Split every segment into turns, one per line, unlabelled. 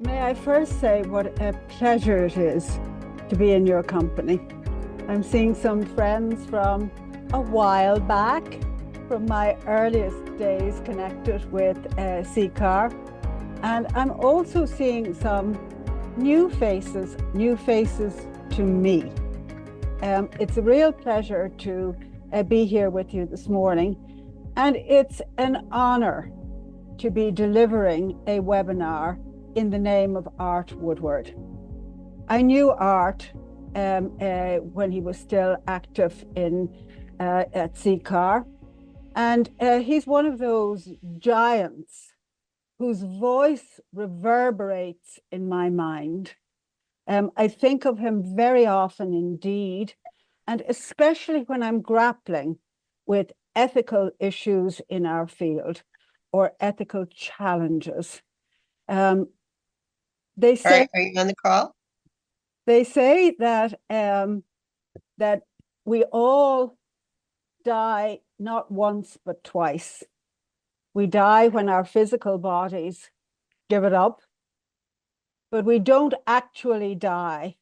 May I first say what a pleasure it is to be in your company. I'm seeing some friends from a while back, from my earliest days connected with CCAR. And I'm also seeing some new faces to me. It's a real pleasure to be here with you this morning. And it's an honor to be delivering a webinar in the name of Art Woodward. I knew Art when he was still active at CCAR, and he's one of those giants whose voice reverberates in my mind. I think of him very often indeed, and especially when I'm grappling with ethical issues in our field or ethical challenges. They say,
are you on the call?
They say that that we all die not once but twice. We die when our physical bodies give it up, but we don't actually die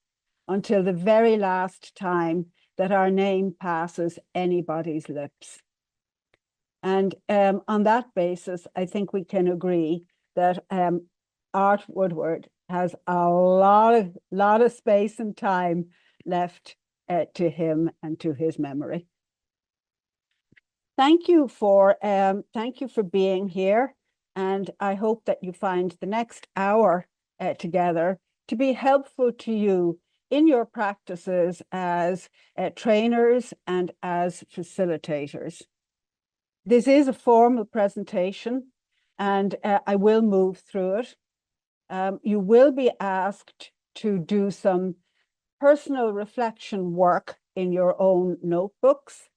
until the very last time that our name passes anybody's lips. And on that basis, I think we can agree that Art Woodward has a lot of space and time left to him and to his memory. Thank you for being here, and I hope that you find the next hour together to be helpful to you in your practices as trainers and as facilitators. This is a formal presentation, and I will move through it. You will be asked to do some personal reflection work in your own notebooks.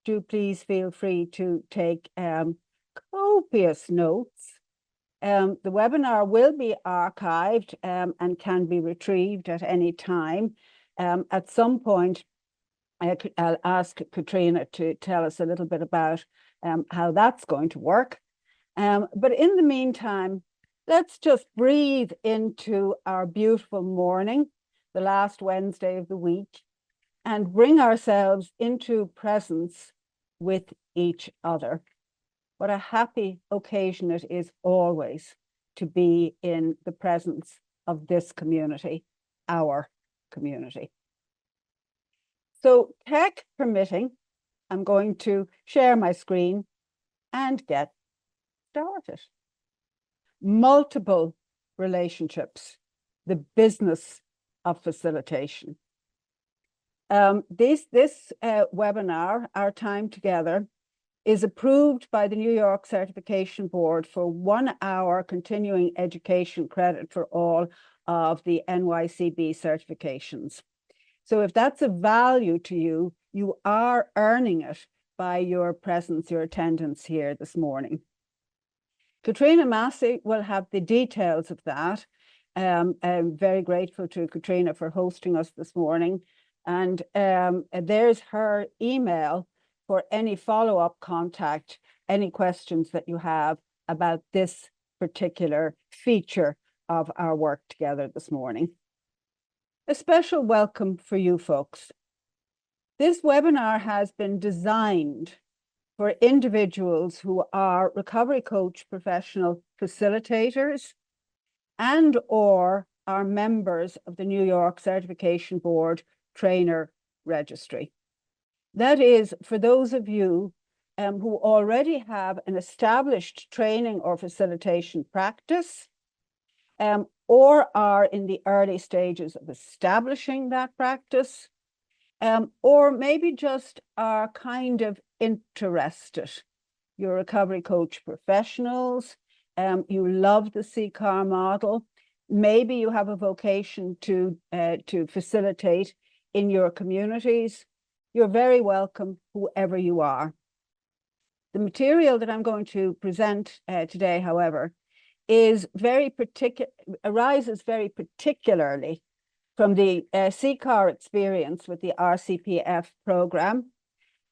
Do please feel free to take copious notes. The webinar will be archived and can be retrieved at any time. At some point, I'll ask Katrina to tell us a little bit about how that's going to work. But in the meantime, let's just breathe into our beautiful morning, the last Wednesday of the week, and bring ourselves into presence with each other. What a happy occasion it is always to be in the presence of this community, our community. So, tech permitting, I'm going to share my screen and get started. Multiple relationships, the business of facilitation. This webinar, Our Time Together, is approved by the New York Certification Board for 1 hour continuing education credit for all of the NYCB certifications. So if that's of value to you, you are earning it by your presence, your attendance here this morning. Katrina Massey will have the details of that. I'm very grateful to Katrina for hosting us this morning. And there's her email for any follow-up contact, any questions that you have about this particular feature of our work together this morning. A special welcome for you folks. This webinar has been designed for individuals who are recovery coach professional facilitators and or are members of the New York Certification Board Trainer Registry. That is for those of you who already have an established training or facilitation practice or are in the early stages of establishing that practice, or maybe just are kind of interested. You're recovery coach professionals, you love the CCAR model, maybe you have a vocation to facilitate in your communities. You're very welcome, whoever you are. The material that I'm going to present today, however, arises very particularly from the CCAR experience with the RCPF program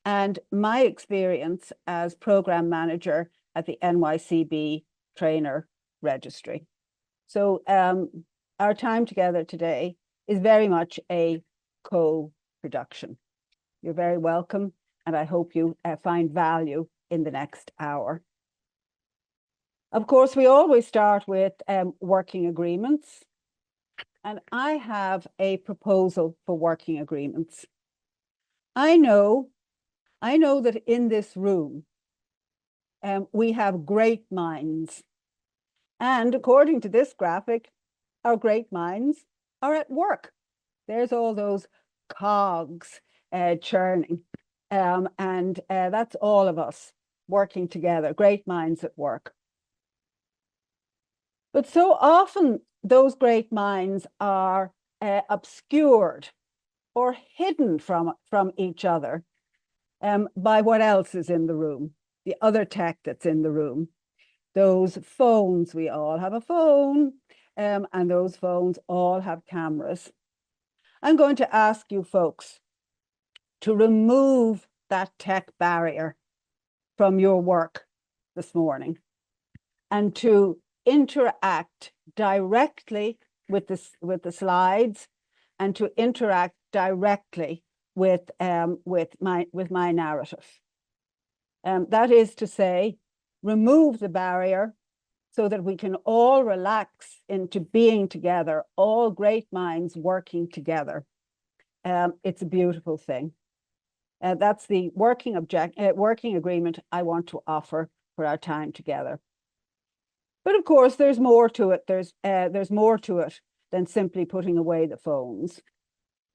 and my experience as program manager at the NYCB Trainer Registry. So our time together today is very much a co-production. You're very welcome, and I hope you find value in the next hour. Of course, we always start with working agreements, and I have a proposal for working agreements. I know that in this room, we have great minds, and according to this graphic, our great minds are at work. There's all those cogs churning, and that's all of us working together, great minds at work. But so often those great minds are obscured or hidden from each other by what else is in the room, the other tech that's in the room. Those phones, we all have a phone, and those phones all have cameras. I'm going to ask you folks to remove that tech barrier from your work this morning and to interact directly with the slides and to interact directly with my narrative. That is to say, remove the barrier so that we can all relax into being together, all great minds working together. It's a beautiful thing. That's the working agreement I want to offer for our time together. But of course, there's more to it. There's more to it than simply putting away the phones.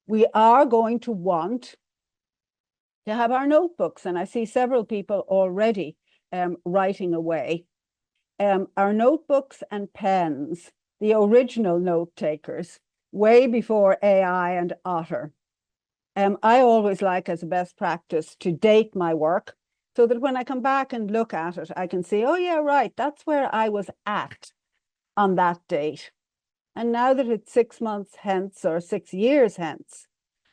We are going to want to have our notebooks, and I see several people already writing away. Our notebooks and pens, the original note takers, way before AI and Otter. I always like, as a best practice, to date my work so that when I come back and look at it, I can see, oh yeah, right, that's where I was at on that date. And now that it's 6 months hence or 6 years hence,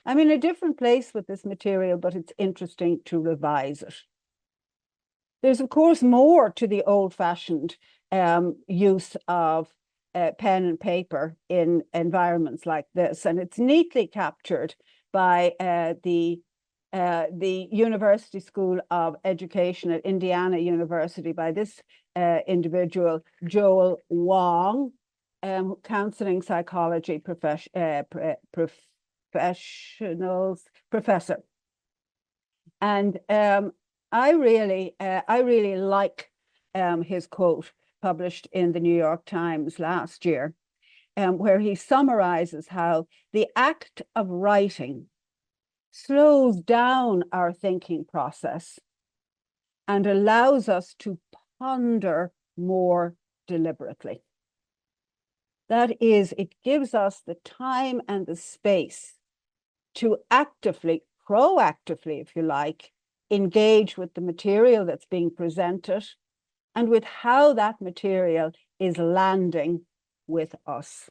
I'm in a different place with this material, but it's interesting to revise it. There's, of course, more to the old-fashioned use of pen and paper in environments like this, and it's neatly captured by the University School of Education at Indiana University by this individual, Joel Wong, counseling psychology professionals professor. And I really like his quote published in the New York Times last year, where he summarizes how the act of writing slows down our thinking process and allows us to ponder more deliberately. That is, it gives us the time and the space to actively, proactively, if you like, engage with the material that's being presented and with how that material is landing with us.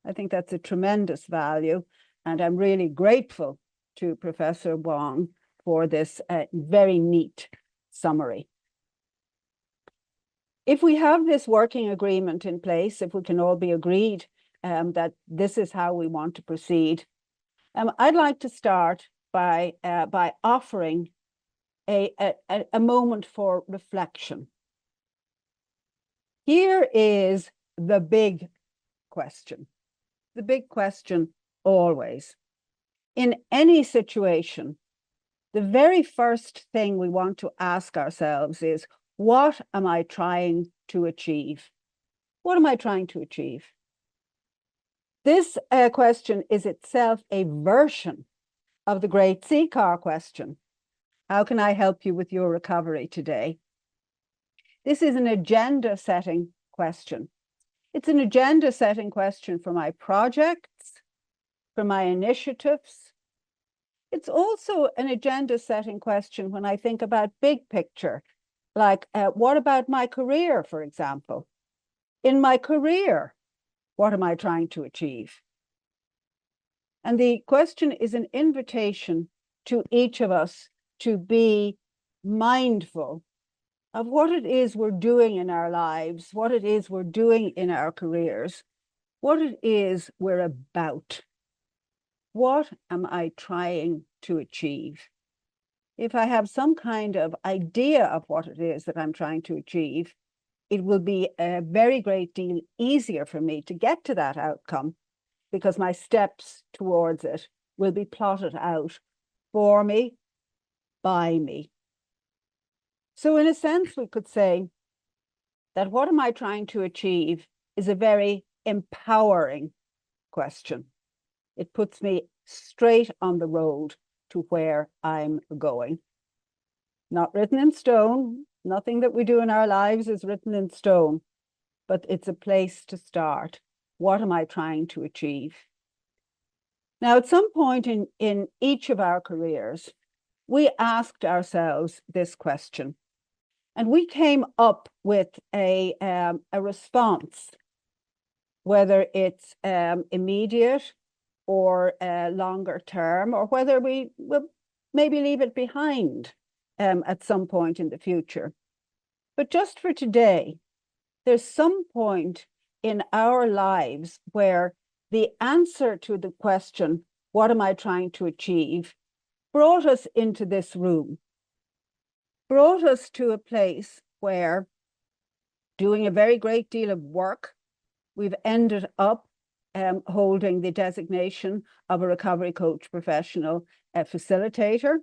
I think that's a tremendous value, and I'm really grateful to Professor Wong for this very neat summary. If we have this working agreement in place, if we can all be agreed that this is how we want to proceed, I'd like to start by offering a moment for reflection. Here is the big question always. In any situation, the very first thing we want to ask ourselves is, what am I trying to achieve? What am I trying to achieve? This question is itself a version of the great CCAR question. How can I help you with your recovery today? This is an agenda setting question. It's an agenda setting question for my projects, for my initiatives. It's also an agenda setting question when I think about big picture, like what about my career, for example? In my career, what am I trying to achieve? And the question is an invitation to each of us to be mindful of what it is we're doing in our lives, what it is we're doing in our careers, what it is we're about. What am I trying to achieve? If I have some kind of idea of what it is that I'm trying to achieve, it will be a very great deal easier for me to get to that outcome because my steps towards it will be plotted out for me, by me. So in a sense, we could say that what am I trying to achieve is a very empowering question. It puts me straight on the road to where I'm going. Not written in stone. Nothing that we do in our lives is written in stone, but it's a place to start. What am I trying to achieve? Now, at some point in each of our careers, we asked ourselves this question, and we came up with a response, whether it's immediate or longer term, or whether we will maybe leave it behind at some point in the future. But just for today, there's some point in our lives where the answer to the question, what am I trying to achieve, brought us into this room, brought us to a place where, doing a very great deal of work, we've ended up holding the designation of a recovery coach professional, a facilitator,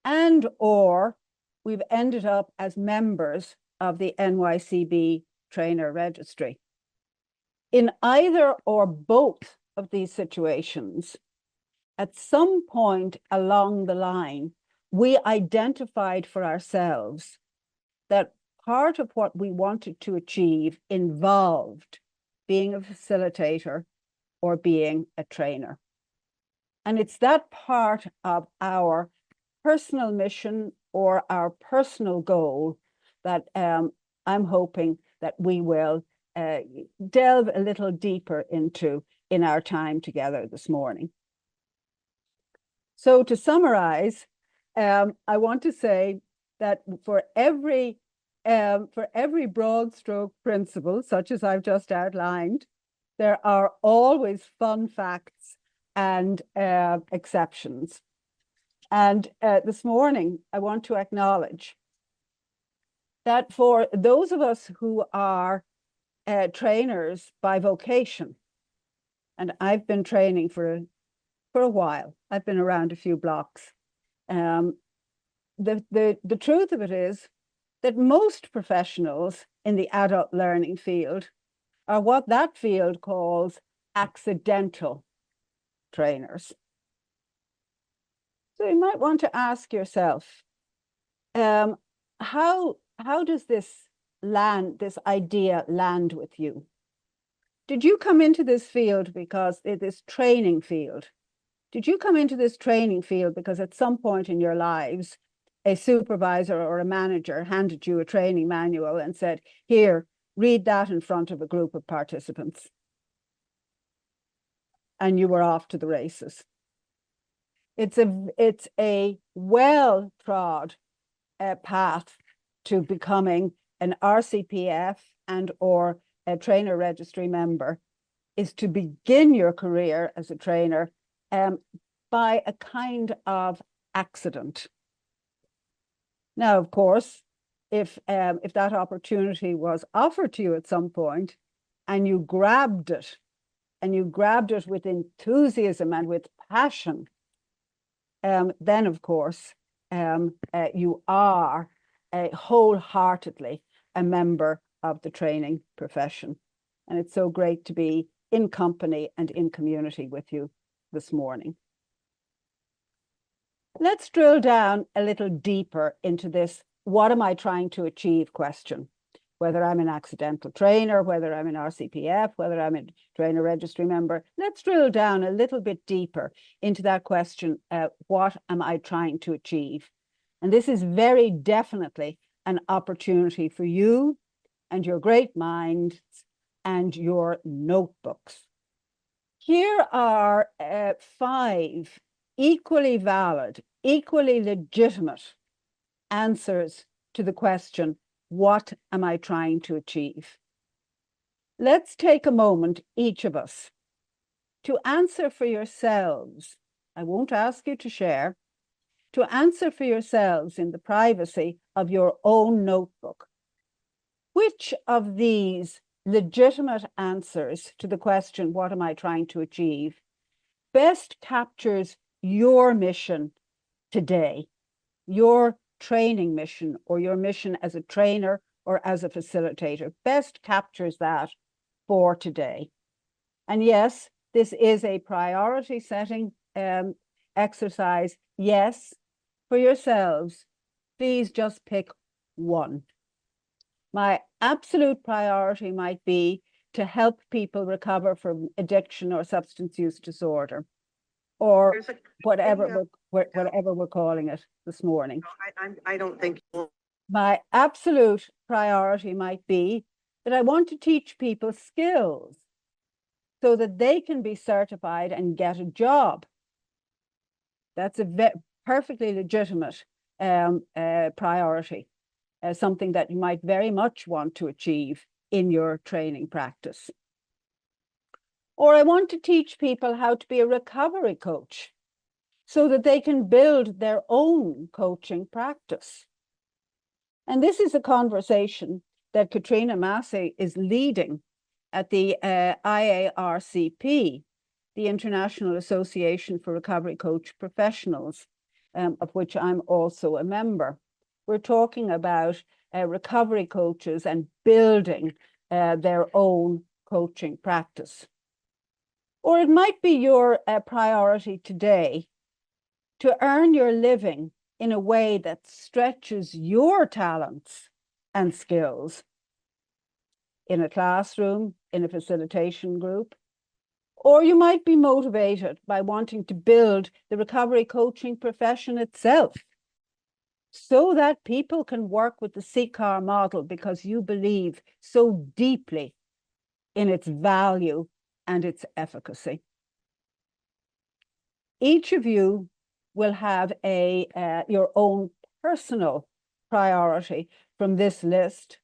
and or we've ended up as members of the NYCB trainer registry. In either or both of these situations, at some point along the line, we identified for ourselves that part of what we wanted to achieve involved being a facilitator or being a trainer. And it's that part of our personal mission or our personal goal that I'm hoping that we will delve a little deeper into in our time together this morning. So to summarize, I want to say that for every broad stroke principle, such as I've just outlined, there are always fun facts and exceptions. And this morning, I want to acknowledge that for those of us who are trainers by vocation, and I've been training for a while, I've been around a few blocks. The truth of it is that most professionals in the adult learning field are what that field calls accidental trainers. So you might want to ask yourself, how does this idea land with you? Did you come into this field because this training field? Did you come into this training field because at some point in your lives, a supervisor or a manager handed you a training manual and said, here, read that in front of a group of participants? And you were off to the races. It's a well-trod path to becoming an RCPF and or a trainer registry member, is to begin your career as a trainer by a kind of accident. Now, of course, if that opportunity was offered to you at some point and you grabbed it, with enthusiasm and with passion, then of course you are wholeheartedly a member of the training profession. And it's so great to be in company and in community with you this morning. Let's drill down a little deeper into this, what am I trying to achieve question? Whether I'm an accidental trainer, whether I'm an RCPF, whether I'm a trainer registry member, let's drill down a little bit deeper into that question, what am I trying to achieve? And this is very definitely an opportunity for you and your great minds and your notebooks. Here are 5 equally valid, equally legitimate answers to the question, what am I trying to achieve? Let's take a moment, each of us, to answer for yourselves. I won't ask you to share, to answer for yourselves in the privacy of your own notebook. Which of these legitimate answers to the question, what am I trying to achieve, best captures your mission today, your training mission, or your mission as a trainer or as a facilitator, best captures that for today? And yes, this is a priority setting exercise. Yes, for yourselves, please just pick one. My absolute priority might be to help people recover from addiction or substance use disorder, or whatever we're calling it this morning.
I don't think.
My absolute priority might be that I want to teach people skills so that they can be certified and get a job. That's a perfectly legitimate priority, something that you might very much want to achieve in your training practice. Or I want to teach people how to be a recovery coach so that they can build their own coaching practice. And this is a conversation that Katrina Massey is leading at the IARCP, the International Association for Recovery Coach Professionals, of which I'm also a member. We're talking about recovery coaches and building their own coaching practice. Or it might be your priority today to earn your living in a way that stretches your talents and skills in a classroom, in a facilitation group. Or you might be motivated by wanting to build the recovery coaching profession itself so that people can work with the CCAR model because you believe so deeply in its value and its efficacy. Each of you will have your own personal priority from this list.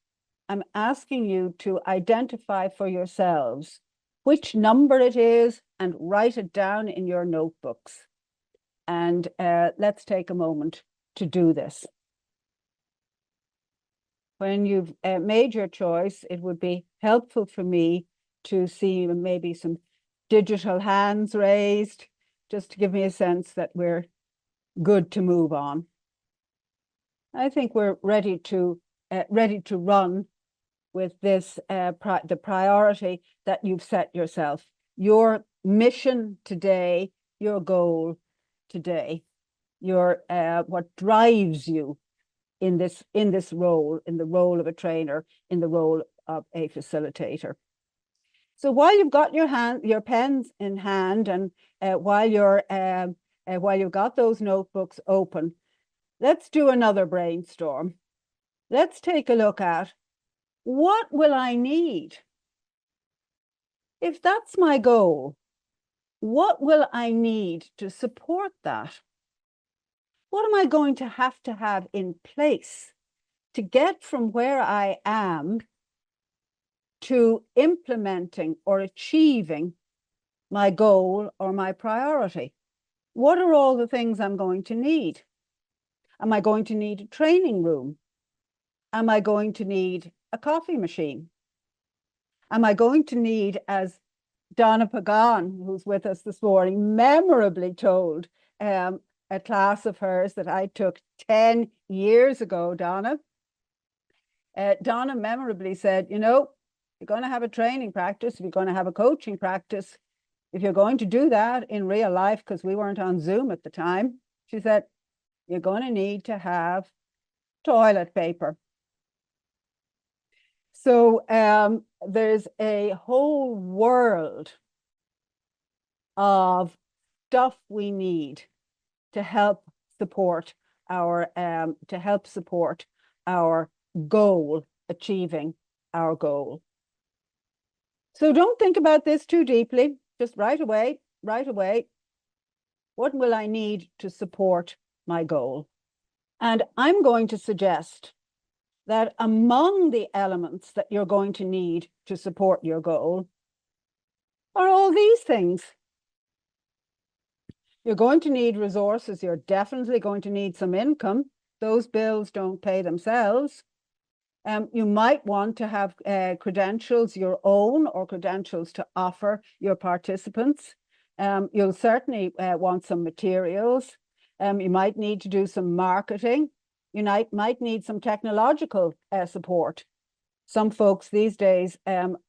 I'm asking you to identify for yourselves which number it is and write it down in your notebooks. And let's take a moment to do this. When you've made your choice, it would be helpful for me to see maybe some digital hands raised, just to give me a sense that we're good to move on. I think we're ready to run with this, the priority that you've set yourself, your mission today, your goal today, your what drives you in this role, in the role of a trainer, in the role of a facilitator. So while you've got your pens in hand, and while you've got those notebooks open, let's do another brainstorm. Let's take a look at, what will I need? If that's my goal, what will I need to support that? What am I going to have in place to get from where I am to implementing or achieving my goal or my priority? What are all the things I'm going to need? Am I going to need a training room? Am I going to need a coffee machine? Am I going to need, as Donna Pagan, who's with us this morning, memorably told a class of hers that I took 10 years ago, Donna. Donna memorably said, you know, you're going to have a training practice, if you're going to have a coaching practice, if you're going to do that in real life, because we weren't on Zoom at the time, she said, you're going to need to have toilet paper. So there's a whole world of stuff we need to help support our goal, achieving our goal. So don't think about this too deeply. Just right away. What will I need to support my goal? And I'm going to suggest that among the elements that you're going to need to support your goal are all these things. You're going to need resources. You're definitely going to need some income. Those bills don't pay themselves. You might want to have credentials, your own, or credentials to offer your participants. You'll certainly want some materials. You might need to do some marketing. You might need some technological support. Some folks these days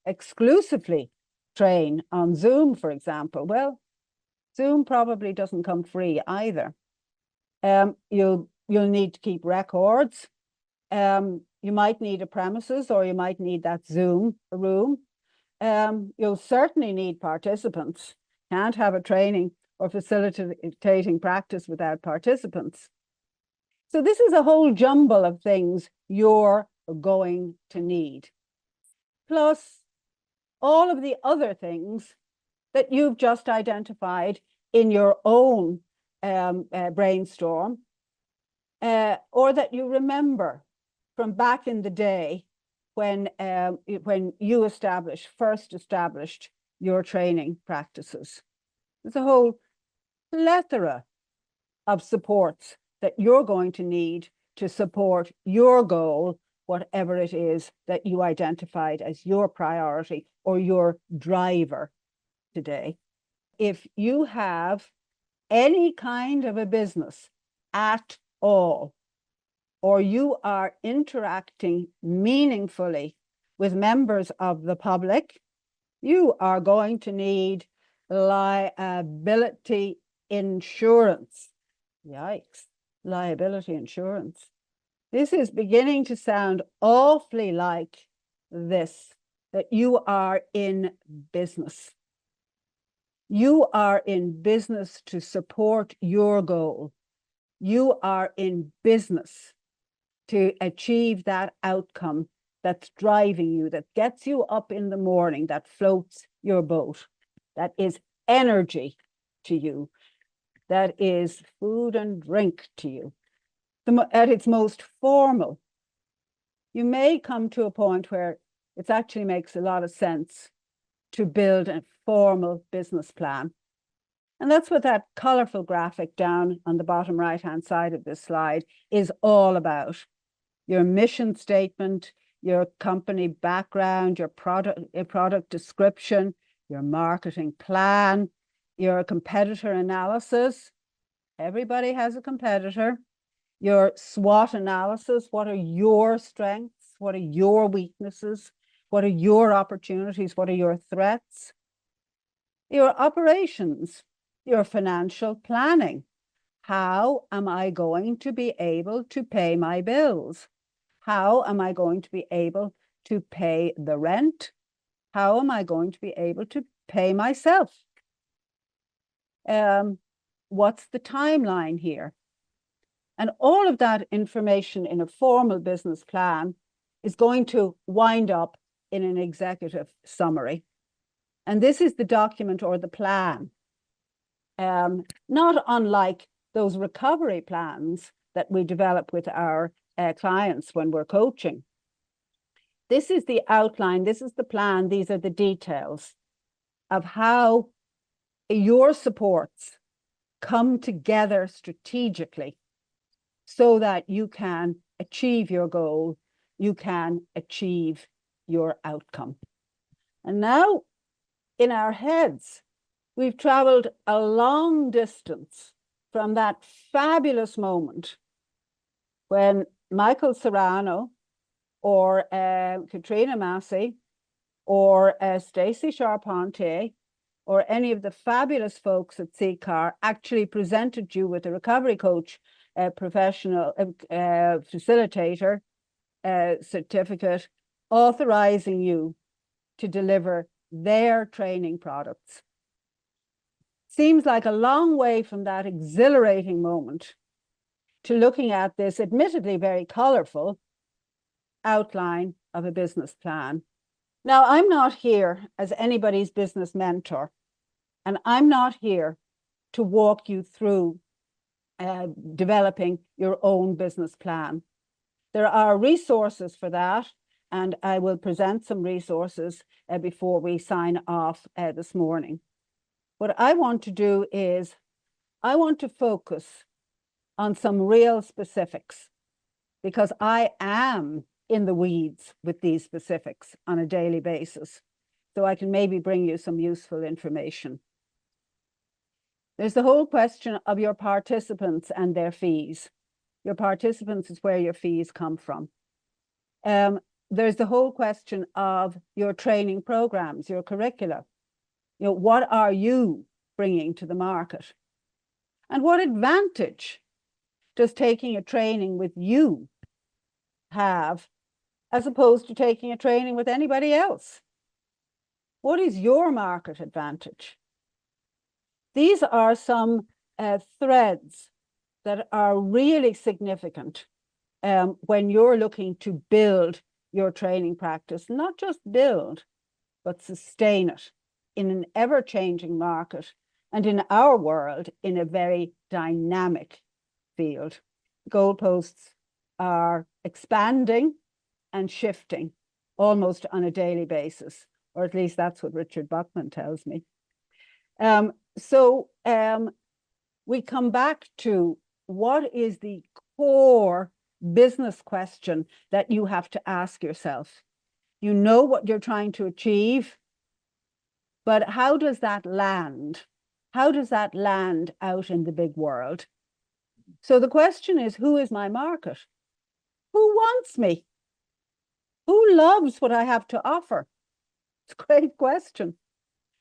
exclusively train on Zoom, for example. Well, Zoom probably doesn't come free either. You'll need to keep records. You might need a premises, or you might need that Zoom room. You'll certainly need participants. Can't have a training or facilitating practice without participants. So this is a whole jumble of things you're going to need. Plus all of the other things that you've just identified in your own brainstorm, or that you remember from back in the day when you first established your training practices. There's a whole plethora of supports that you're going to need to support your goal, whatever it is that you identified as your priority or your driver today. If you have any kind of a business at all, or you are interacting meaningfully with members of the public, you are going to need liability insurance. Yikes, liability insurance. This is beginning to sound awfully like this, that you are in business. You are in business to support your goal. You are in business to achieve that outcome that's driving you, that gets you up in the morning, that floats your boat, that is energy to you, that is food and drink to you. At its most formal, you may come to a point where it actually makes a lot of sense to build a formal business plan. And that's what that colorful graphic down on the bottom right-hand side of this slide is all about. Your mission statement, your company background, your product description, your marketing plan, your competitor analysis. Everybody has a competitor. Your SWOT analysis. What are your strengths? What are your weaknesses? What are your opportunities? What are your threats? Your operations, your financial planning. How am I going to be able to pay my bills? How am I going to be able to pay the rent? How am I going to be able to pay myself? What's the timeline here? And all of that information in a formal business plan is going to wind up in an executive summary. And this is the document or the plan. Not unlike those recovery plans that we develop with our clients when we're coaching. This is the outline, this is the plan, these are the details of how your supports come together strategically so that you can achieve your goal, you can achieve your outcome. And now in our heads, we've traveled a long distance from that fabulous moment when Michael Serrano or Katrina Massey or Stacey Charpentier or any of the fabulous folks at CCAR actually presented you with a recovery coach professional facilitator certificate authorizing you to deliver their training products. Seems like a long way from that exhilarating moment to looking at this admittedly very colorful outline of a business plan. Now, I'm not here as anybody's business mentor, and I'm not here to walk you through developing your own business plan. There are resources for that, and I will present some resources before we sign off this morning. What I want to do is I want to focus on some real specifics, because I am in the weeds with these specifics on a daily basis. So I can maybe bring you some useful information. There's the whole question of your participants and their fees. Your participants is where your fees come from. There's the whole question of your training programs, your curricula. You know, what are you bringing to the market? And what advantage does taking a training with you have as opposed to taking a training with anybody else? What is your market advantage? These are some threads that are really significant when you're looking to build your training practice, not just build, but sustain it in an ever-changing market, and in our world, in a very dynamic field. Goalposts are expanding and shifting almost on a daily basis, or at least that's what Richard Buckman tells me. We come back to what is the core business question that you have to ask yourself. You know what you're trying to achieve, but how does that land? How does that land out in the big world? So the question is, who is my market? Who wants me? Who loves what I have to offer? It's a great question.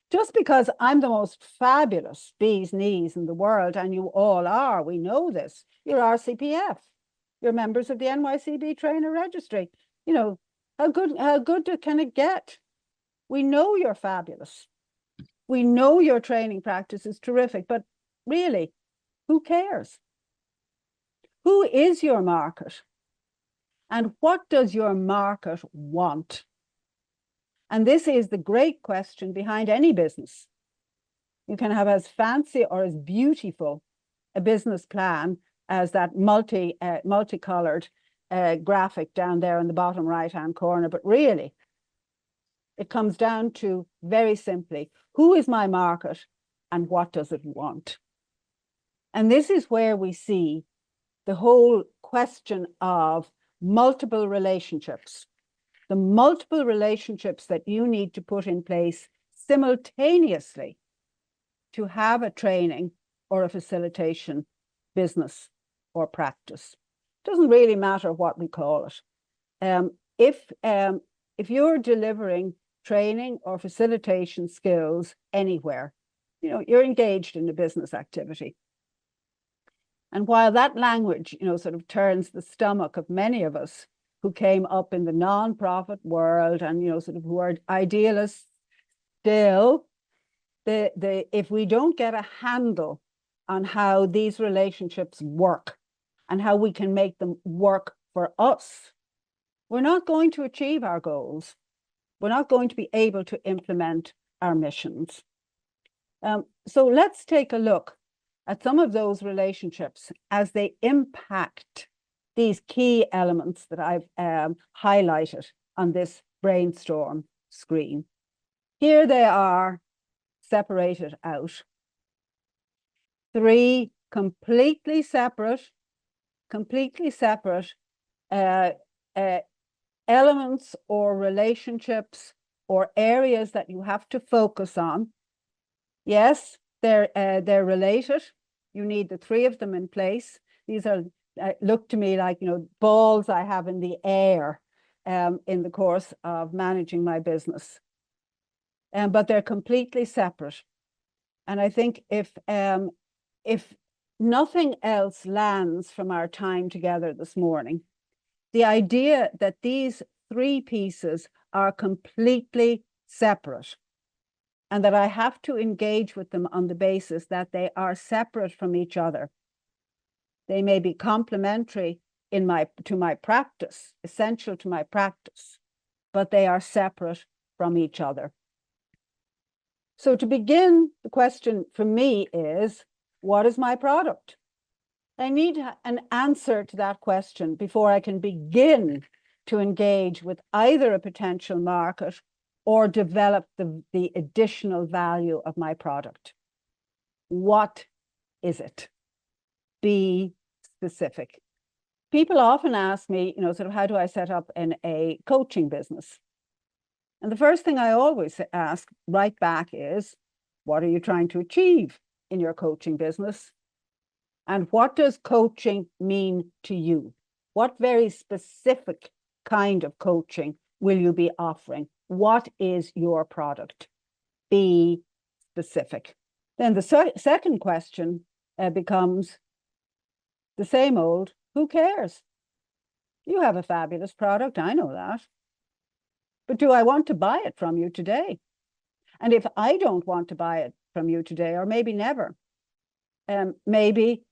Just because I'm the most fabulous bee's knees in the world, and you all are, we know this. You're RCPF. You're members of the NYCB Trainer Registry. You know, how good can it get? We know you're fabulous. We know your training practice is terrific, but really, who cares? Who is your market? And what does your market want? And this is the great question behind any business. You can have as fancy or as beautiful a business plan as that multicolored graphic down there in the bottom right-hand corner. But really, it comes down to, very simply, who is my market and what does it want? And this is where we see the whole question of multiple relationships. The multiple relationships that you need to put in place simultaneously to have a training or a facilitation business or practice. It doesn't really matter what we call it. If you're delivering training or facilitation skills anywhere, you know, you're engaged in a business activity. And while that language, you know, sort of turns the stomach of many of us who came up in the non-profit world and, you know, sort of who are idealists still, if we don't get a handle on how these relationships work and how we can make them work for us, we're not going to achieve our goals. We're not going to be able to implement our missions. So let's take a look at some of those relationships as they impact these key elements that I've highlighted on this brainstorm screen. Here they are separated out. 3 completely separate elements or relationships or areas that you have to focus on. Yes, they're related. You need the 3 of them in place. These are look to me like, you know, balls I have in the air in the course of managing my business. But they're completely separate. And I think if nothing else lands from our time together this morning, the idea that these 3 pieces are completely separate and that I have to engage with them on the basis that they are separate from each other. They may be complementary to my practice, essential to my practice, but they are separate from each other. So to begin, the question for me is, what is my product? I need an answer to that question before I can begin to engage with either a potential market or develop the additional value of my product. What is it? Be specific. People often ask me, sort of, how do I set up in a coaching business? And the first thing I always ask right back is, what are you trying to achieve in your coaching business? And what does coaching mean to you? What very specific kind of coaching will you be offering? What is your product? Be specific. Then the second question becomes the same old, who cares? You have a fabulous product, I know that. But do I want to buy it from you today? And if I don't want to buy it from you today, or maybe never, maybe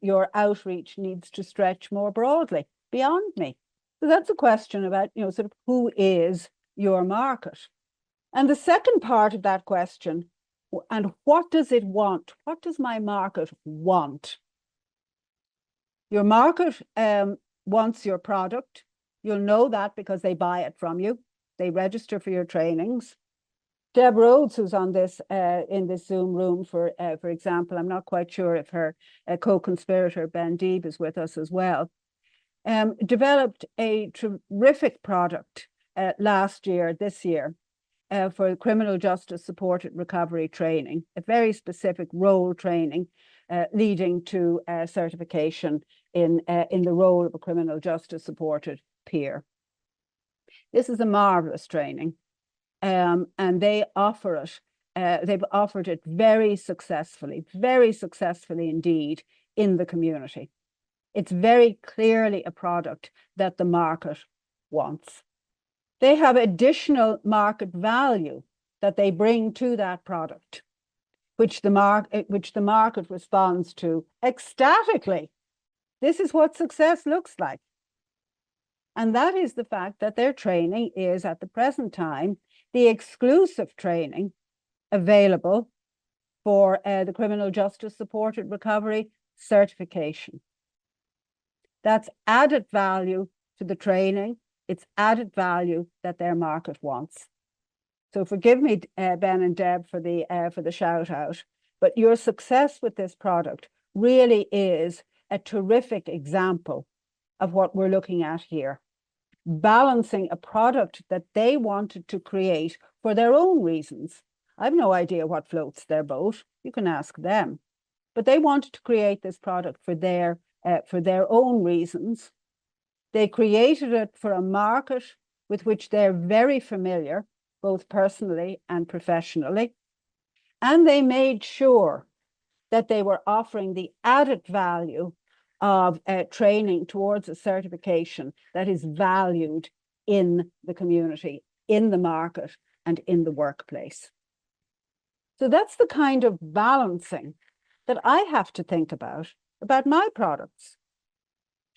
your outreach needs to stretch more broadly beyond me. So that's a question about, sort of who is your market? And the second part of that question, and what does it want? What does my market want? Your market wants your product. You'll know that because they buy it from you. They register for your trainings. Deb Rhodes, who's on this in this Zoom room, for example, I'm not quite sure if her co-conspirator Ben Deeb is with us as well, developed a terrific product this year, for criminal justice supported recovery training, a very specific role training leading to certification in the role of a criminal justice supported peer. This is a marvelous training. And they offer it, they've offered it very successfully indeed in the community. It's very clearly a product that the market wants. They have additional market value that they bring to that product, which the market responds to ecstatically. This is what success looks like. And that is the fact that their training is, at the present time, the exclusive training available for the criminal justice supported recovery certification. That's added value to the training. It's added value that their market wants. So forgive me, Ben and Deb, for the shout out, but your success with this product really is a terrific example of what we're looking at here. Balancing a product that they wanted to create for their own reasons. I've no idea what floats their boat. You can ask them. But they wanted to create this product for their own reasons. They created it for a market with which they're very familiar, both personally and professionally. And they made sure that they were offering the added value of training towards a certification that is valued in the community, in the market, and in the workplace. So that's the kind of balancing that I have to think about my products.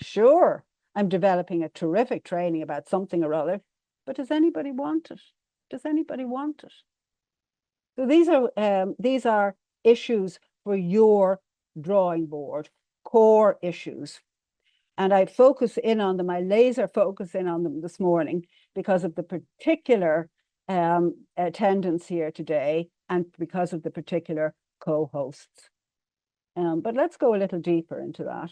Sure, I'm developing a terrific training about something or other, but does anybody want it? Does anybody want it? So these are issues for your drawing board, core issues. And I laser focus in on them this morning because of the particular attendance here today and because of the particular co-hosts. But let's go a little deeper into that.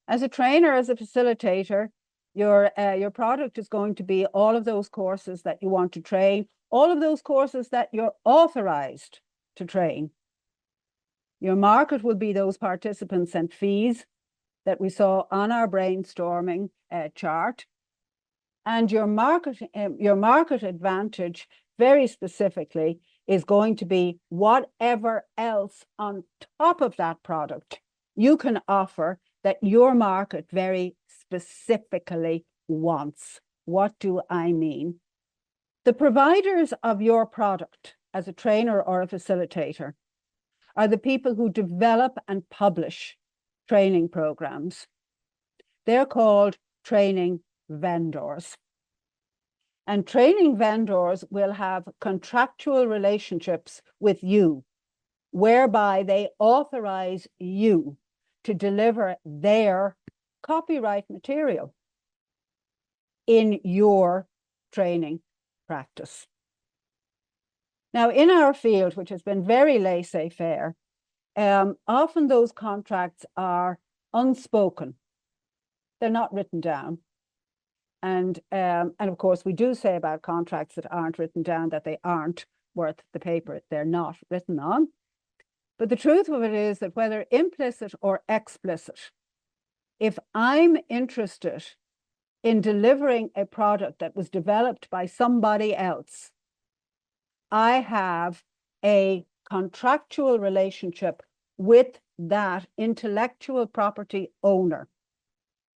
As a trainer, as a facilitator, your product is going to be all of those courses that you want to train, all of those courses that you're authorized to train. Your market will be those participants and fees that we saw on our brainstorming chart. And your market advantage, very specifically, is going to be whatever else on top of that product you can offer that your market very specifically wants. What do I mean? The providers of your product as a trainer or a facilitator are the people who develop and publish training programs. They're called training vendors. And training vendors will have contractual relationships with you, whereby they authorize you to deliver their copyright material in your training practice. Now, in our field, which has been very laissez-faire, often those contracts are unspoken. They're not written down. And of course, we do say about contracts that aren't written down that they aren't worth the paper they're not written on. But the truth of it is that whether implicit or explicit, if I'm interested in delivering a product that was developed by somebody else, I have a contractual relationship with that intellectual property owner.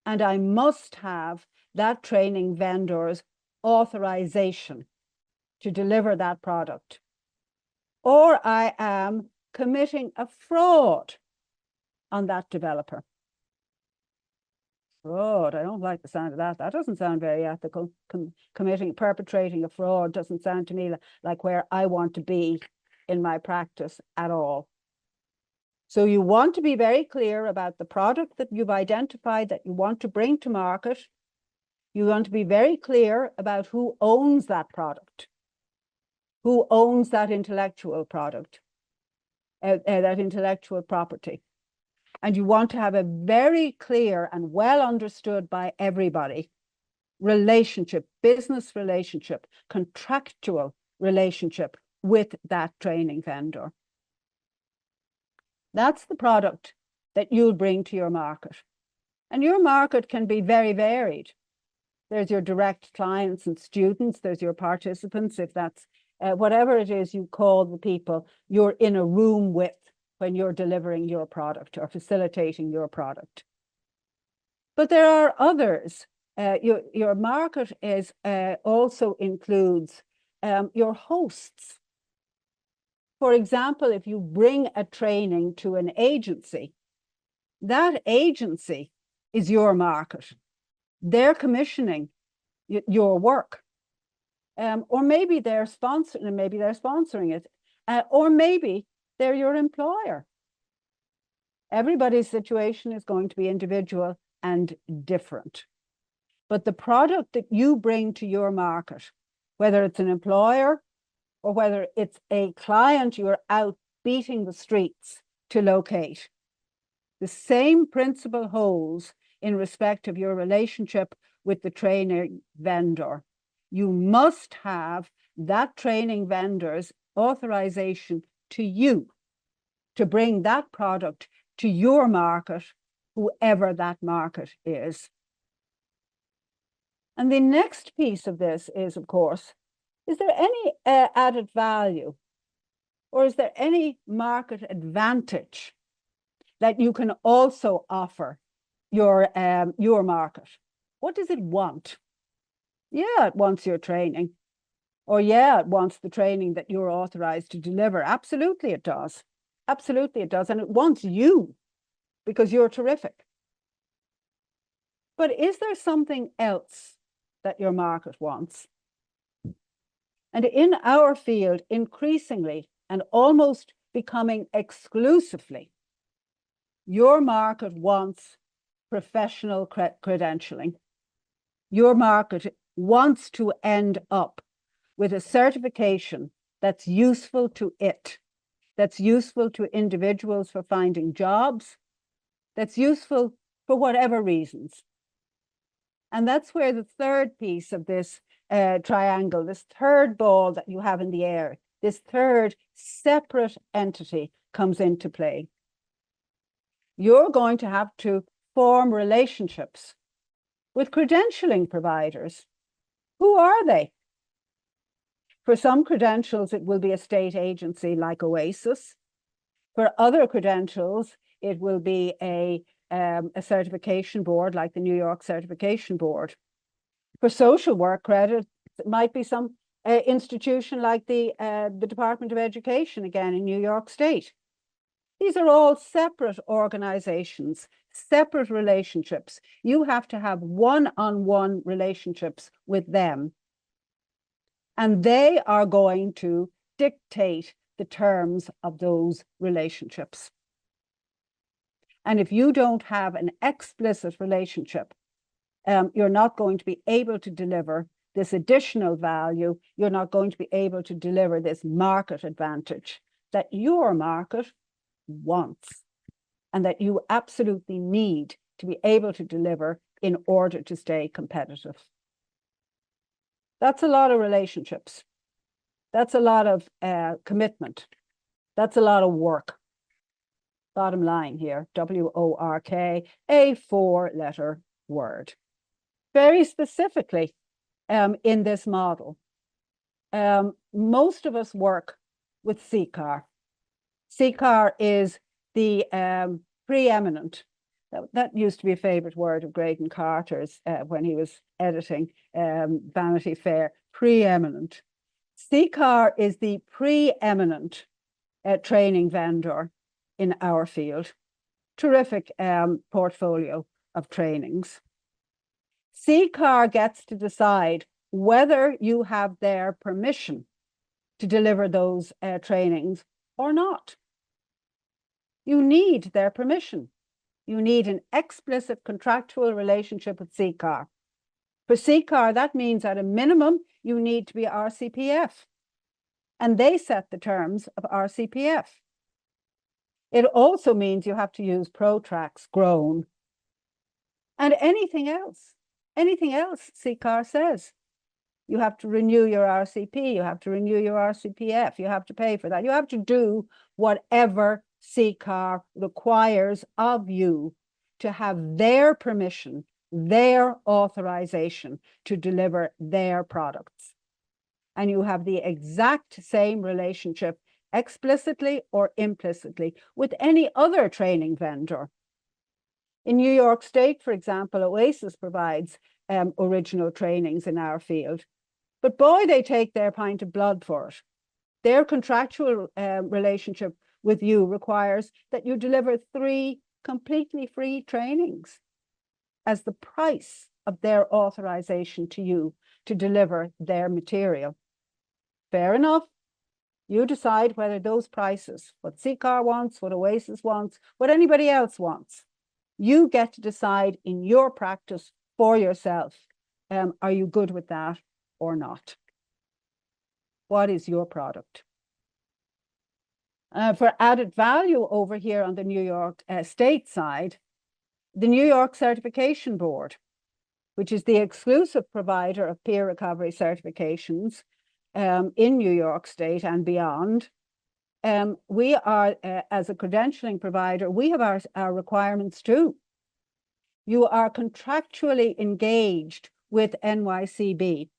And I must have that training vendor's authorization to deliver that product. Or I am committing a fraud on that developer. Fraud, I don't like the sound of that. That doesn't sound very ethical. Perpetrating a fraud doesn't sound to me like where I want to be in my practice at all. So you want to be very clear about the product that you've identified that you want to bring to market. You want to be very clear about who owns that product, who owns that intellectual product, that intellectual property. And you want to have a very clear and well understood by everybody relationship, business relationship, contractual relationship with that training vendor. That's the product that you'll bring to your market. And your market can be very varied. There's your direct clients and students, there's your participants, if that's whatever it is you call the people you're in a room with when you're delivering your product or facilitating your product. But there are others. Your market is also includes your hosts. For example, if you bring a training to an agency, that agency is your market. They're commissioning your work. Or maybe they're sponsoring it. Or maybe they're your employer. Everybody's situation is going to be individual and different. But the product that you bring to your market, whether it's an employer or whether it's a client you're out beating the streets to locate, the same principle holds in respect of your relationship with the training vendor. You must have that training vendor's authorization to you to bring that product to your market, whoever that market is. And the next piece of this is, of course, is there any added value or is there any market advantage that you can also offer your market? What does it want? Yeah, it wants your training. Or yeah, it wants the training that you're authorized to deliver. Absolutely it does. Absolutely it does. And it wants you because you're terrific. But is there something else that your market wants? And in our field, increasingly and almost becoming exclusively, your market wants professional credentialing. Your market wants to end up with a certification that's useful to it, that's useful to individuals for finding jobs, that's useful for whatever reasons. And that's where the third piece of this triangle, this third ball that you have in the air, this third separate entity comes into play. You're going to have to form relationships with credentialing providers. Who are they? For some credentials, it will be a state agency like OASIS. For other credentials, it will be a certification board like the New York Certification Board. For social work credit, it might be some institution like the Department of Education, again, in New York State. These are all separate organizations, separate relationships. You have to have one-on-one relationships with them. And they are going to dictate the terms of those relationships. And if you don't have an explicit relationship, you're not going to be able to deliver this additional value. You're not going to be able to deliver this market advantage that your market wants and that you absolutely need to be able to deliver in order to stay competitive. That's a lot of relationships. That's a lot of commitment. That's a lot of work. Bottom line here, W-O-R-K, a 4-letter word. Very specifically in this model, most of us work with CCAR. CCAR is the preeminent, that used to be a favorite word of Graydon Carter's when he was editing Vanity Fair, preeminent. CCAR is the preeminent training vendor in our field. Terrific portfolio of trainings. CCAR gets to decide whether you have their permission to deliver those trainings or not. You need their permission. You need an explicit contractual relationship with CCAR. For CCAR, that means at a minimum, you need to be RCPF. And they set the terms of RCPF. It also means you have to use Protrax, Grown, and anything else CCAR says. You have to renew your RCP, you have to renew your RCPF, you have to pay for that. You have to do whatever CCAR requires of you to have their permission, their authorization to deliver their products. And you have the exact same relationship, explicitly or implicitly, with any other training vendor. In New York State, for example, Oasis provides original trainings in our field. But boy, they take their pint of blood for it. Their contractual relationship with you requires that you deliver 3 completely free trainings as the price of their authorization to you to deliver their material. Fair enough. You decide whether those prices, what CCAR wants, what Oasis wants, what anybody else wants, you get to decide in your practice for yourself. Are you good with that or not? What is your product? For added value over here on the New York State side, the New York Certification Board, which is the exclusive provider of peer recovery certifications in New York State and beyond, we are, as a credentialing provider, we have our requirements too. You are contractually engaged with NYCB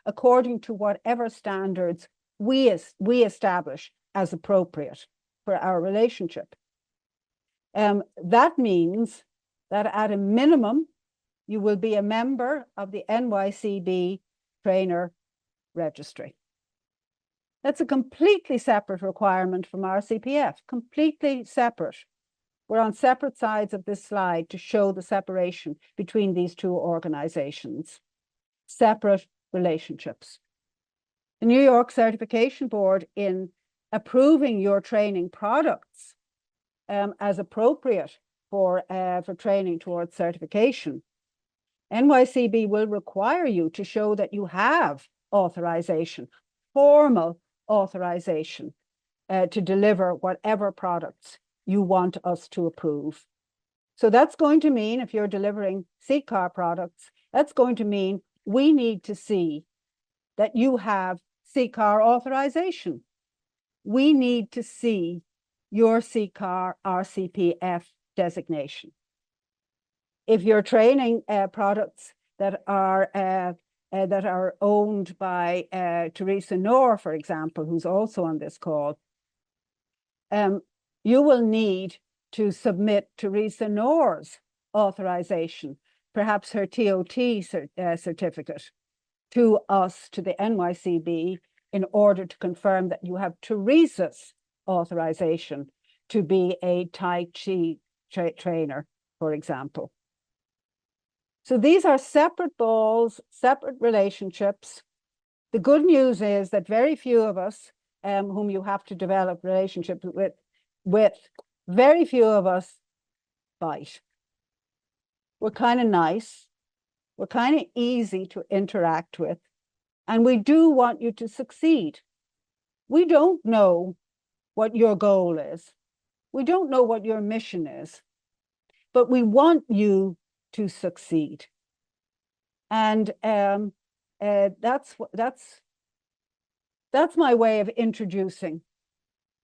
according to whatever standards we establish as appropriate for our relationship. That means that at a minimum, you will be a member of the NYCB trainer registry. That's a completely separate requirement from RCPF, completely separate. We're on separate sides of this slide to show the separation between these two organizations. Separate relationships. The New York Certification Board, in approving your training products as appropriate for training towards certification, NYCB will require you to show that you have authorization, formal authorization to deliver whatever products you want us to approve. So that's going to mean, if you're delivering CCAR products, that's going to mean we need to see that you have CCAR authorization. We need to see your CCAR RCPF designation. If you're training products that are owned by Teresa Knorr, for example, who's also on this call, you will need to submit Teresa Knorr's authorization, perhaps her TOT certificate, to us, to the NYCB, in order to confirm that you have Teresa's authorization to be a Tai Chi trainer, for example. So these are separate balls, separate relationships. The good news is that very few of us whom you have to develop relationships with, very few of us bite. We're kind of nice. We're kind of easy to interact with. And we do want you to succeed. We don't know what your goal is. We don't know what your mission is. But we want you to succeed. And that's my way of introducing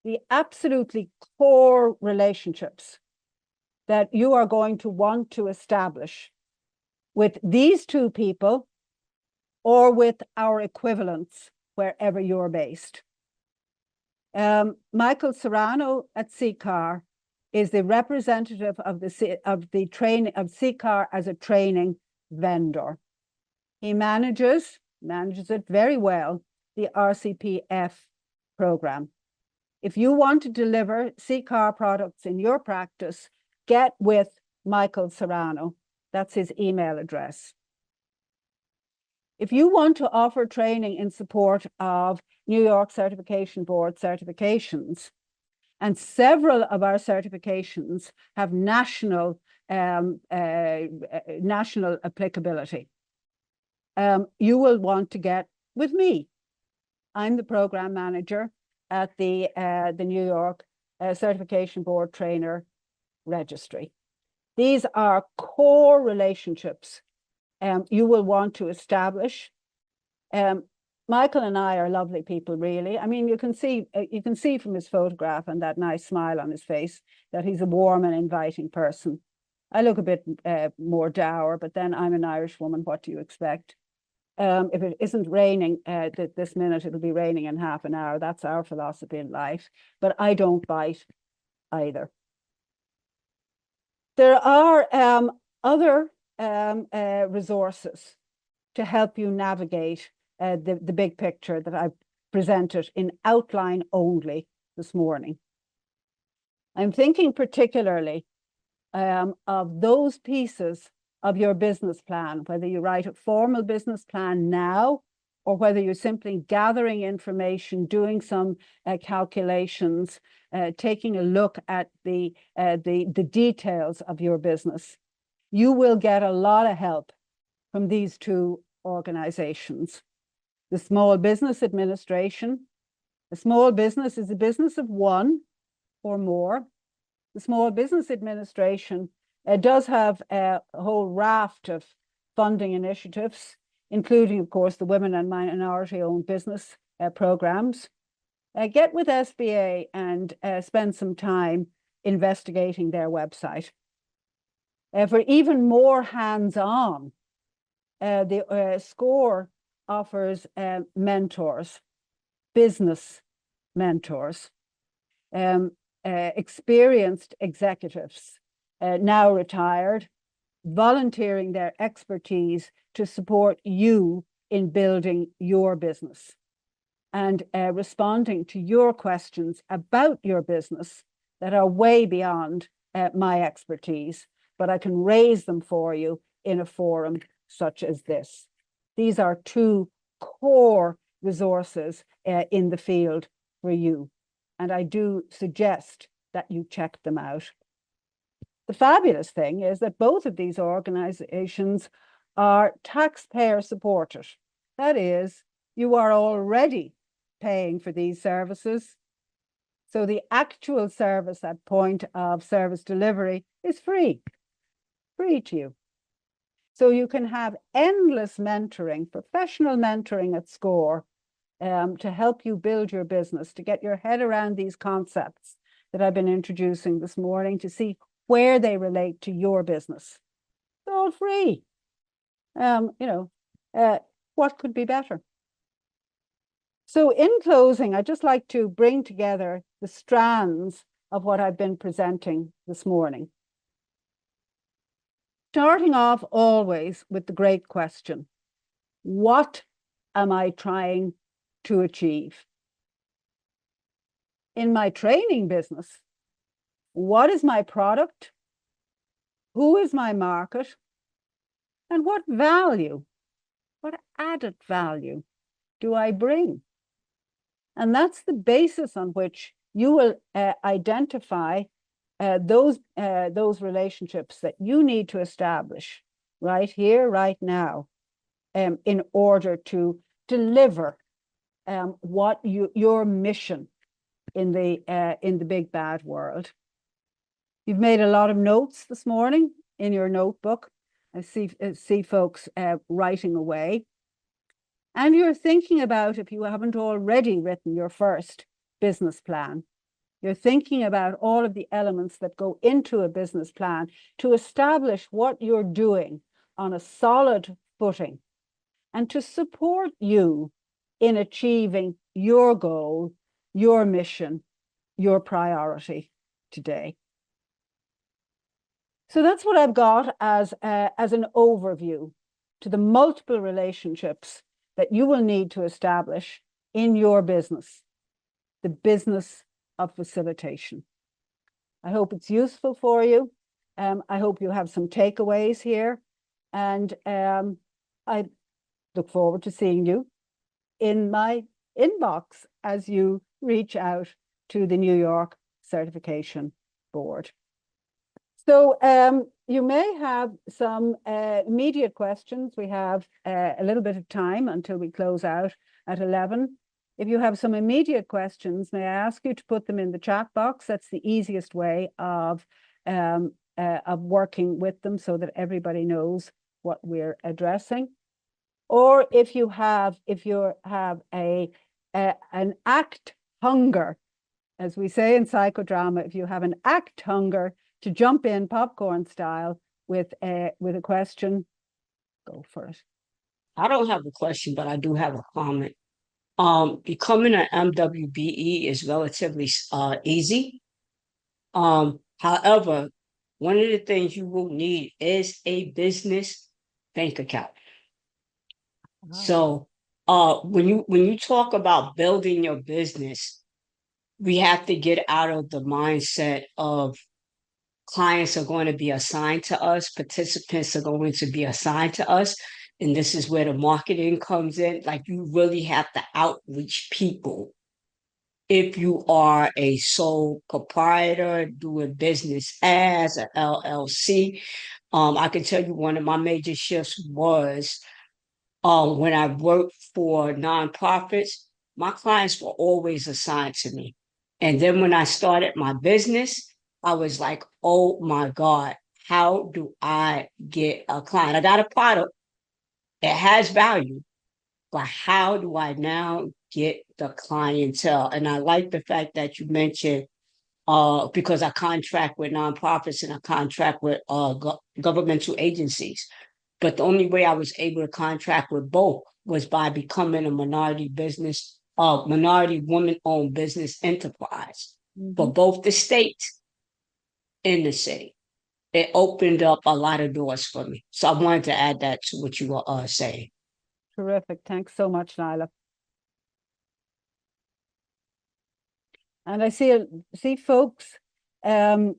the absolutely core relationships that you are going to want to establish with these two people or with our equivalents wherever you're based. Michael Serrano at CCAR is the representative of CCAR as a training vendor. He manages it very well, the RCPF program. If you want to deliver CCAR products in your practice, get with Michael Serrano. That's his email address. If you want to offer training in support of New York Certification Board certifications, and several of our certifications have national applicability, you will want to get with me. I'm the program manager at the New York Certification Board Trainer Registry. These are core relationships you will want to establish. Michael and I are lovely people, really. I mean, you can see from his photograph and that nice smile on his face that he's a warm and inviting person. I look a bit more dour, but then I'm an Irish woman. What do you expect? If it isn't raining this minute, it'll be raining in half an hour. That's our philosophy in life. But I don't bite either. There are other resources to help you navigate the big picture that I've presented in outline only this morning. I'm thinking particularly of those pieces of your business plan, whether you write a formal business plan now or whether you're simply gathering information, doing some calculations, taking a look at the details of your business. You will get a lot of help from these two organizations. The Small Business Administration. A small business is a business of one or more. The Small Business Administration does have a whole raft of funding initiatives, including, of course, the women and minority-owned business programs. Get with SBA and spend some time investigating their website. For even more hands-on, the SCORE offers mentors, business mentors, experienced executives, now retired, volunteering their expertise to support you in building your business and responding to your questions about your business that are way beyond my expertise, but I can raise them for you in a forum such as this. These are two core resources in the field for you, and I do suggest that you check them out. The fabulous thing is that both of these organizations are taxpayer supported. That is, you are already paying for these services. So the actual service at point of service delivery is free to you. So you can have endless mentoring, professional mentoring at SCORE to help you build your business, to get your head around these concepts that I've been introducing this morning, to see where they relate to your business. It's all free. What could be better? So in closing, I'd just like to bring together the strands of what I've been presenting this morning. Starting off always with the great question, what am I trying to achieve? In my training business, what is my product? Who is my market? And what value, what added value do I bring? And that's the basis on which you will identify those relationships that you need to establish right here, right now, in order to deliver what your mission in the big bad world. You've made a lot of notes this morning in your notebook. I see folks writing away. And you're thinking about, if you haven't already written your first business plan, you're thinking about all of the elements that go into a business plan to establish what you're doing on a solid footing and to support you in achieving your goal, your mission, your priority today. So that's what I've got as an overview to the multiple relationships that you will need to establish in your business, the business of facilitation. I hope it's useful for you. I hope you have some takeaways here. And I look forward to seeing you in my inbox as you reach out to the New York Certification Board. So you may have some immediate questions. We have a little bit of time until we close out at 11. If you have some immediate questions, may I ask you to put them in the chat box? That's the easiest way of working with them so that everybody knows what we're addressing. Or if you have an act hunger, as we say in psychodrama, if you have an act hunger to jump in popcorn style with a question, go for it.
I don't have a question, but I do have a comment. Becoming an MWBE is relatively easy. However, one of the things you will need is a business bank account. So when you talk about building your business, we have to get out of the mindset of clients are going to be assigned to us, participants are going to be assigned to us. And this is where the marketing comes in. Like, you really have to outreach people. If you are a sole proprietor doing business as an LLC, I can tell you one of my major shifts was when I worked for nonprofits, my clients were always assigned to me. And then when I started my business, I was like, oh my God, how do I get a client? I got a product, it has value, but how do I now get the clientele? And I like the fact that you mentioned, because I contract with nonprofits and I contract with governmental agencies. But the only way I was able to contract with both was by becoming a minority woman-owned business enterprise for both the state and the city. It opened up a lot of doors for me. So I wanted to add that to what you were saying.
Terrific. Thanks so much, Nyla. And I see folks putting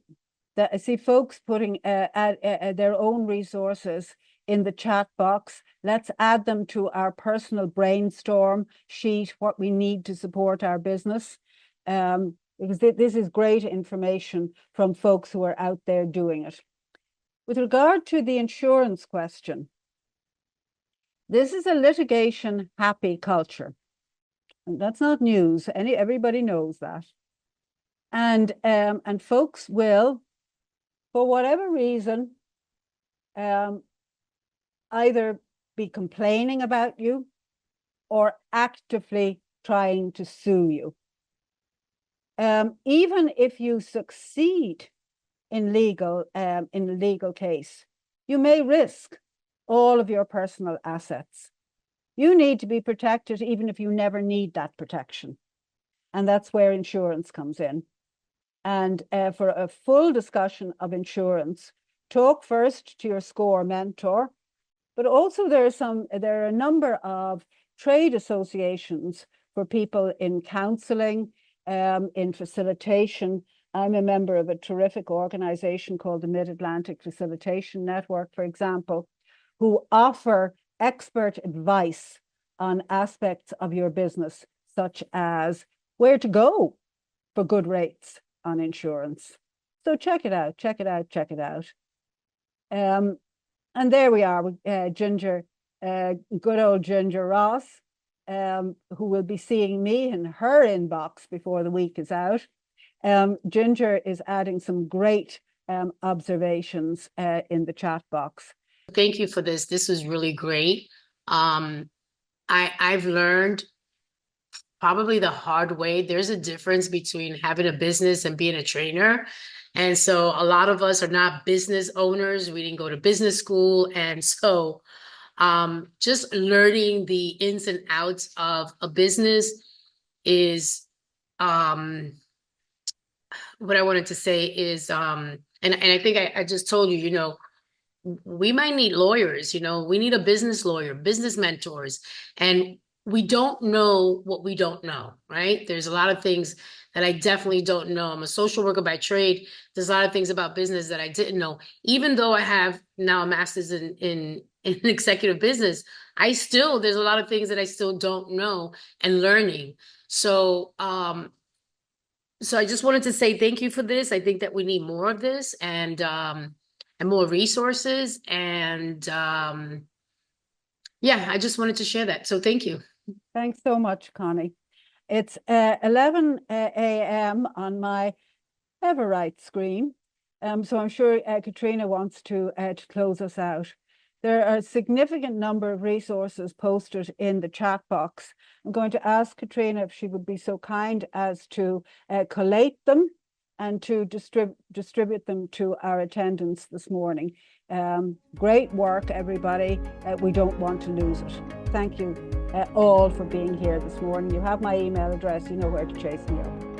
their own resources in the chat box. Let's add them to our personal brainstorm sheet, what we need to support our business. Because this is great information from folks who are out there doing it. With regard to the insurance question, this is a litigation happy culture. And that's not news. Everybody knows that. And folks will, for whatever reason, either be complaining about you or actively trying to sue you. Even if you succeed in a legal case, you may risk all of your personal assets. You need to be protected even if you never need that protection. And that's where insurance comes in. And for a full discussion of insurance, talk first to your SCORE mentor, but also there are a number of trade associations for people in counseling, in facilitation. I'm a member of a terrific organization called the Mid-Atlantic Facilitation Network, for example, who offer expert advice on aspects of your business, such as where to go for good rates on insurance. So check it out, check it out, check it out. And there we are with Ginger, good old Ginger Ross, who will be seeing me in her inbox before the week is out. Ginger is adding some great observations in the chat box.
Thank you for this. This was really great. I've learned probably the hard way. There's a difference between having a business and being a trainer. And so a lot of us are not business owners. We didn't go to business school. And so just learning the ins and outs of a business is what I wanted to say is, and I think I just told you, you know, we might need lawyers, you know, we need a business lawyer, business mentors, and we don't know what we don't know, right? There's a lot of things that I definitely don't know. I'm a social worker by trade. There's a lot of things about business that I didn't know. Even though I have now a master's in executive business, there's a lot of things that I still don't know and learning. So, so I just wanted to say thank you for this. I think that we need more of this and more resources. And yeah, I just wanted to share that. So thank you.
Thanks so much, Connie. It's 11 a.m. on my Everright screen. So I'm sure Katrina wants to close us out. There are a significant number of resources posted in the chat box. I'm going to ask Katrina if she would be so kind as to collate them and to distribute them to our attendants this morning. Great work, everybody. We don't want to lose it. Thank you all for being here this morning. You have my email address. You know where to chase me up.